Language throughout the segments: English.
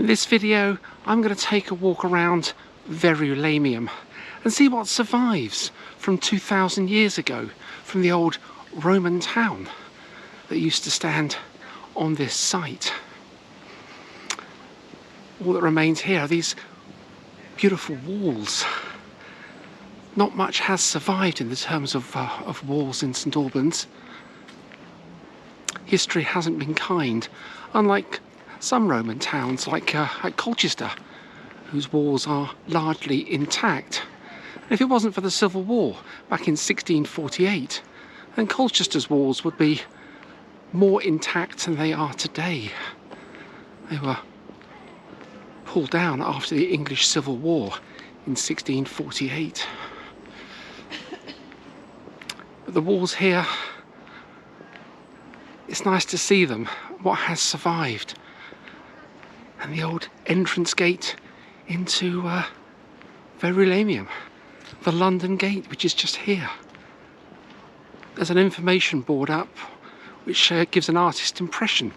In this video, I'm going to take a walk around Verulamium and see what survives from 2,000 years ago from the old Roman town that used to stand on this site. All that remains here are these beautiful walls. Not much has survived in the terms of walls in St Albans. History hasn't been kind, unlike some Roman towns like Colchester, whose walls are largely intact. And if it wasn't for the Civil War back in 1648, then Colchester's walls would be more intact than they are today. They were pulled down after the English Civil War in 1648. But the walls here, it's nice to see them, what has survived. And the old entrance gate into Verulamium, the London gate, which is just here. There's an information board up which gives an artist's impression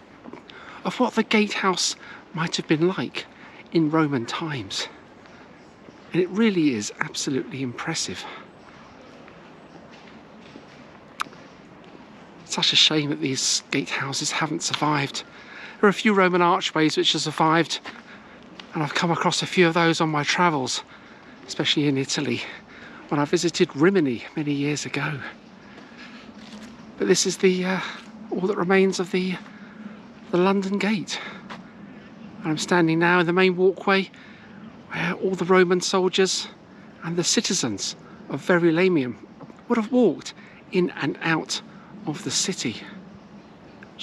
of what the gatehouse might have been like in Roman times. And it really is absolutely impressive. Such a shame that these gatehouses haven't survived. There are a few Roman archways which have survived, and I've come across a few of those on my travels, especially in Italy, when I visited Rimini many years ago. But this is all that remains of the London Gate. And I'm standing now in the main walkway where all the Roman soldiers and the citizens of Verulamium would have walked in and out of the city.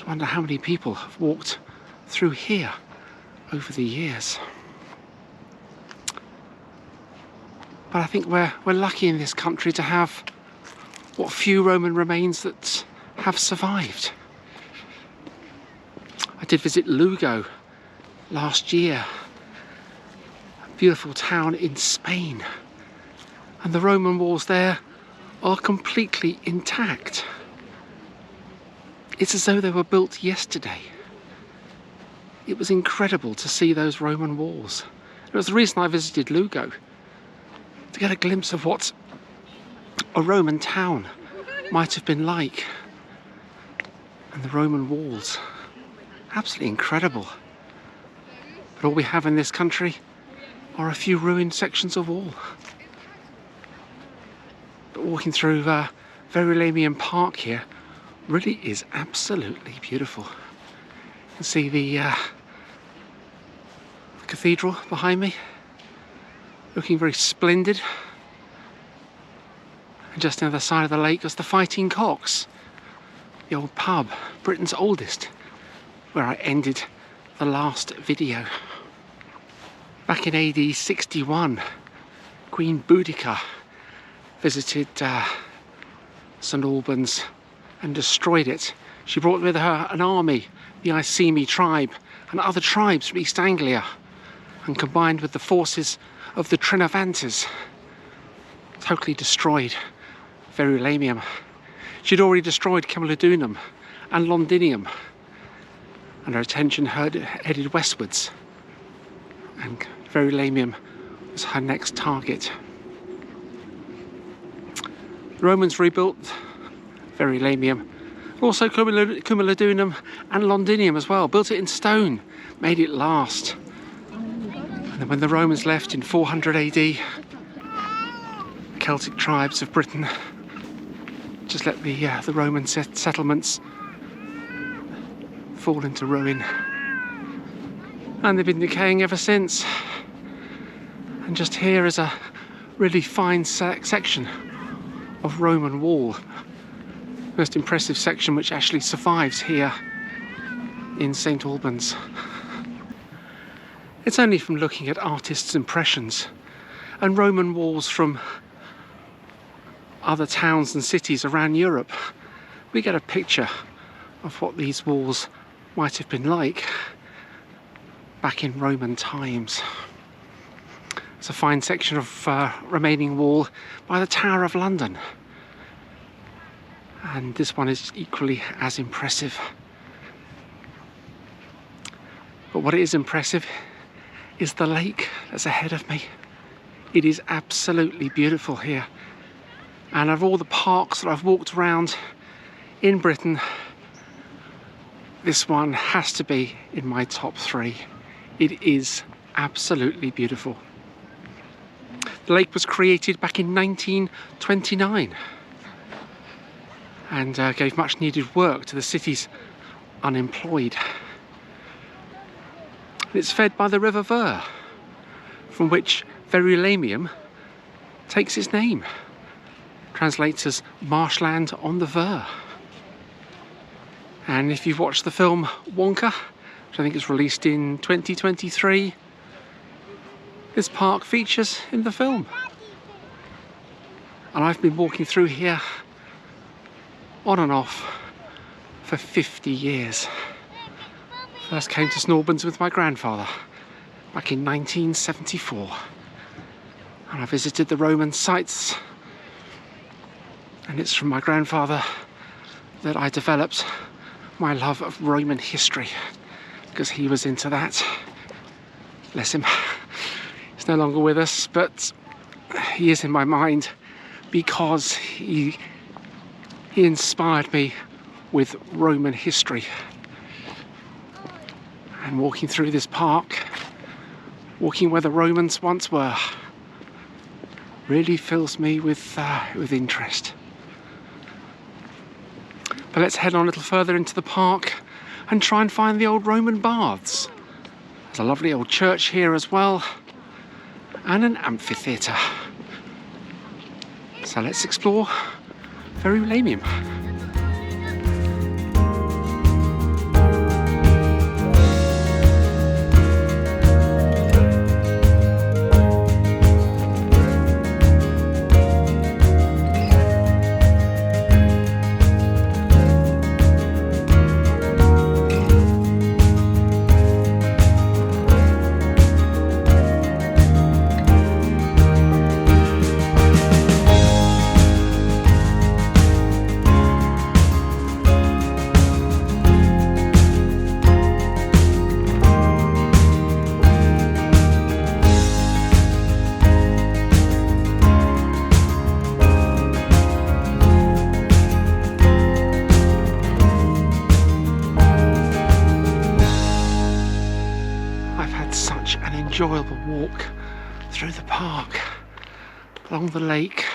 I wonder how many people have walked through here over the years. But I think we're lucky in this country to have what few Roman remains that have survived. I did visit Lugo last year, a beautiful town in Spain, and the Roman walls there are completely intact. It's as though they were built yesterday. It was incredible to see those Roman walls. It was the reason I visited Lugo, to get a glimpse of what a Roman town might have been like. And the Roman walls, absolutely incredible. But all we have in this country are a few ruined sections of wall. But walking through Verulamium Park here really is absolutely beautiful. You can see the cathedral behind me, looking very splendid. And just on the other side of the lake is the Fighting Cocks, the old pub, Britain's oldest, where I ended the last video. Back in AD 61, Queen Boudica visited St Albans and destroyed it. She brought with her an army, the Iceni tribe, and other tribes from East Anglia, and combined with the forces of the Trinovantes, totally destroyed Verulamium. She'd already destroyed Camulodunum and Londinium, and her attention headed westwards, and Verulamium was her next target. The Romans rebuilt Verulamium, also Camulodunum and Londinium as well, built it in stone, made it last. And then when the Romans left in 400 AD, the Celtic tribes of Britain just let the Roman settlements fall into ruin. And they've been decaying ever since. And just here is a really fine section of Roman wall. Most impressive section which actually survives here in St Albans. It's only from looking at artists' impressions and Roman walls from other towns and cities around Europe we get a picture of what these walls might have been like back in Roman times. It's a fine section of remaining wall by the Tower of London. And this one is equally as impressive. But what is impressive is the lake that's ahead of me. It is absolutely beautiful here. And of all the parks that I've walked around in Britain, this one has to be in my top 3. It is absolutely beautiful. The lake was created back in 1929 and gave much needed work to the city's unemployed. It's fed by the River Ver, from which Verulamium takes its name. Translates as marshland on the Ver. And if you've watched the film Wonka, which I think is released in 2023, this park features in the film. And I've been walking through here on and off for 50 years. First came to St Albans with my grandfather back in 1974. And I visited the Roman sites. And it's from my grandfather that I developed my love of Roman history, because he was into that. Bless him. He's no longer with us, but he is in my mind because he inspired me with Roman history. And walking through this park, walking where the Romans once were, really fills me with interest. But let's head on a little further into the park and try and find the old Roman baths. There's a lovely old church here as well, and an amphitheatre. So let's explore Verulamium. Enjoyable walk through the park, along the lake,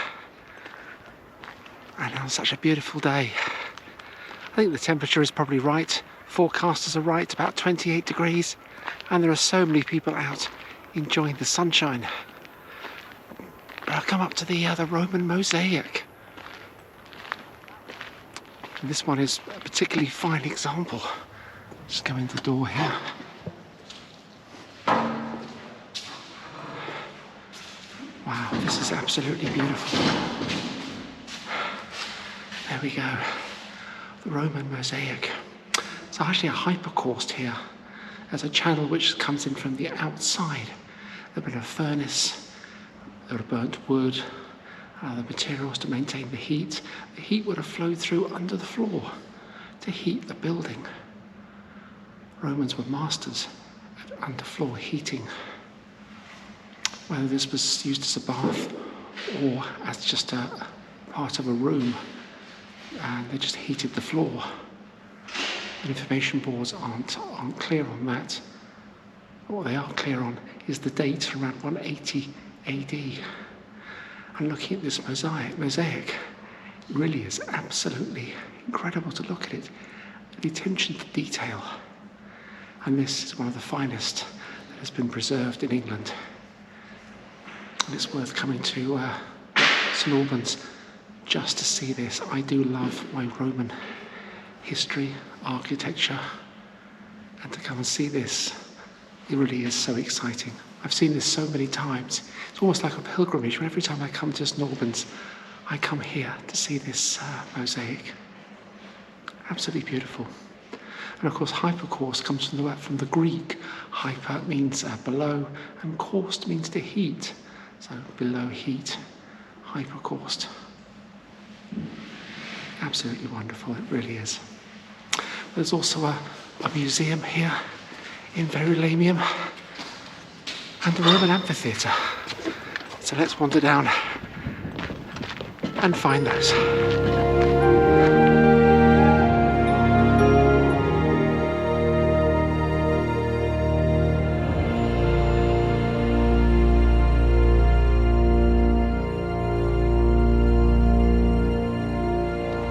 and on such a beautiful day. I think the temperature is probably right. Forecasters are right, about 28 degrees, and there are so many people out enjoying the sunshine. But I'll come up to the Roman mosaic. And this one is a particularly fine example. Just go in the door here. Wow, this is absolutely beautiful. There we go, the Roman mosaic. It's actually a hypocaust here. There's a channel which comes in from the outside. There's been a furnace, there were burnt wood, other materials to maintain the heat. The heat would have flowed through under the floor to heat the building. Romans were masters at underfloor heating. Whether this was used as a bath or as just a part of a room, they just heated the floor. The information boards aren't clear on that. What they are clear on is the date around 180 AD. And looking at this mosaic, it really is absolutely incredible to look at it. The attention to detail. And this is one of the finest that has been preserved in England. And it's worth coming to St Albans just to see this. I do love my Roman history, architecture, and to come and see this, it really is so exciting. I've seen this so many times. It's almost like a pilgrimage. Every time I come to St Albans, I come here to see this mosaic. Absolutely beautiful. And of course, hypocaust comes from the Greek. Hyper means below, and caust means to heat. So below heat, hypocaust. Absolutely wonderful, it really is. There's also a museum here in Verulamium. and the Roman Amphitheatre. So let's wander down and find those.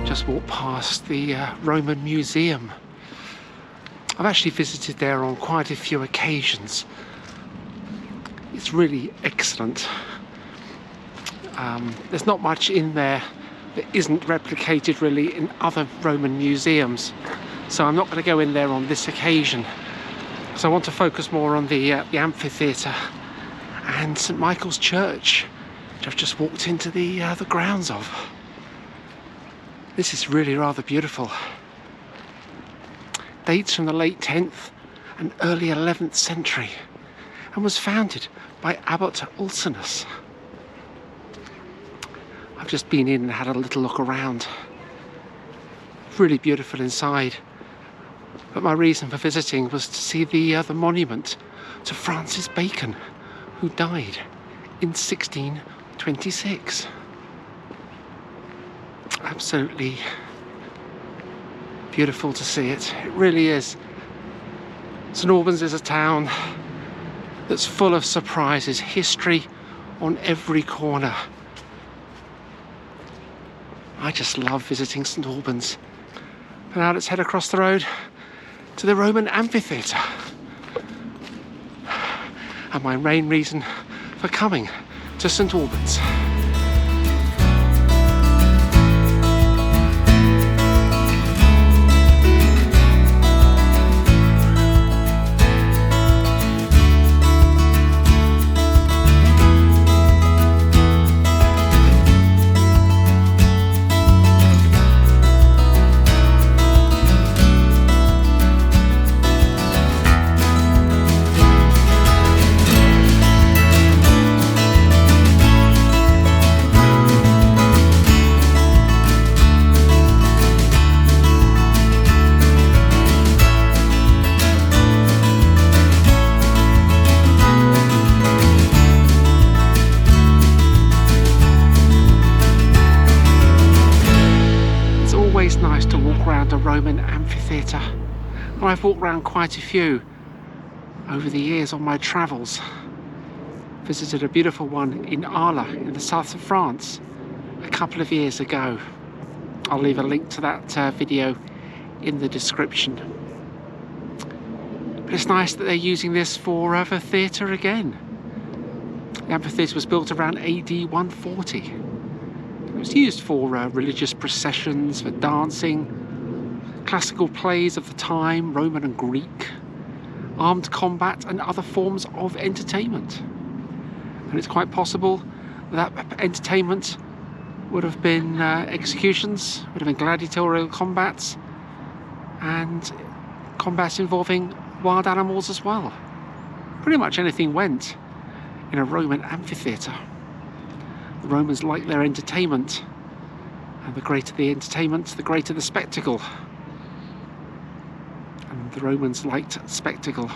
Just walked past the Roman Museum. I've actually visited there on quite a few occasions. It's really excellent. There's not much in there that isn't replicated really in other Roman museums, so I'm not going to go in there on this occasion. So I want to focus more on the amphitheatre and St Michael's Church, which I've just walked into the grounds of. This is really rather beautiful. Dates from the late 10th and early 11th century, and was founded by Abbot Ulcinus. I've just been in and had a little look around. Really beautiful inside, but my reason for visiting was to see the monument to Francis Bacon, who died in 1626. Absolutely beautiful to see it. It really is. St Albans is a town that's full of surprises, history on every corner. I just love visiting St Albans. But now let's head across the road to the Roman Amphitheatre. And my main reason for coming to St Albans. Nice to walk around a Roman amphitheatre, and I've walked around quite a few over the years on my travels. Visited a beautiful one in Arles in the south of France a couple of years ago. I'll leave a link to that video in the description. But it's nice that they're using this for theatre again. The amphitheatre was built around AD 140. It was used for religious processions, for dancing, classical plays of the time, Roman and Greek, armed combat and other forms of entertainment. And it's quite possible that entertainment would have been executions, would have been gladiatorial combats, and combats involving wild animals as well. Pretty much anything went in a Roman amphitheatre. The Romans liked their entertainment, and the greater the entertainment, the greater the spectacle. And the Romans liked spectacle.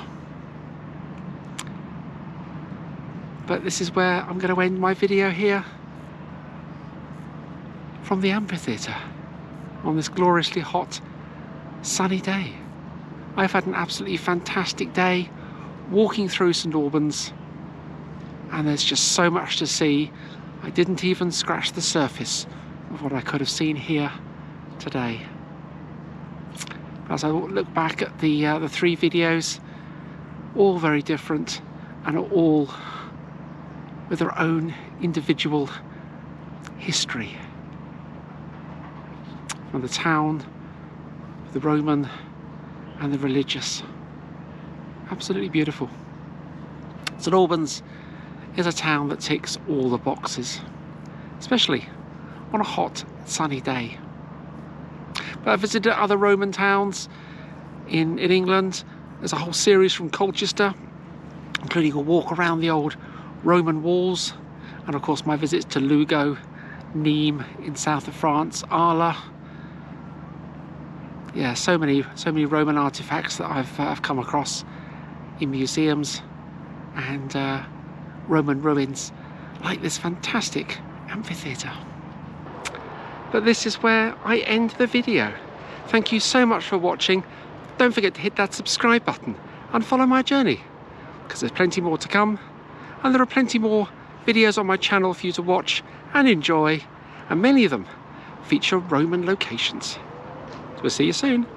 But this is where I'm going to end my video here, from the amphitheatre, on this gloriously hot, sunny day. I've had an absolutely fantastic day walking through St Albans, and there's just so much to see. I didn't even scratch the surface of what I could have seen here today. As I look back at the 3 videos, all very different and all with their own individual history. From the town, the Roman and the religious. Absolutely beautiful. St Albans is a town that ticks all the boxes, especially on a hot, sunny day. But I visited other Roman towns in England. There's a whole series from Colchester, including a walk around the old Roman walls, and of course my visits to Lugo, Nîmes in south of France, Arles. Yeah, so many Roman artifacts that I've come across in museums. and Roman ruins like this fantastic amphitheatre. But this is where I end the video. Thank you so much for watching. Don't forget to hit that subscribe button and follow my journey, because there's plenty more to come, and there are plenty more videos on my channel for you to watch and enjoy, and many of them feature Roman locations. So we'll see you soon.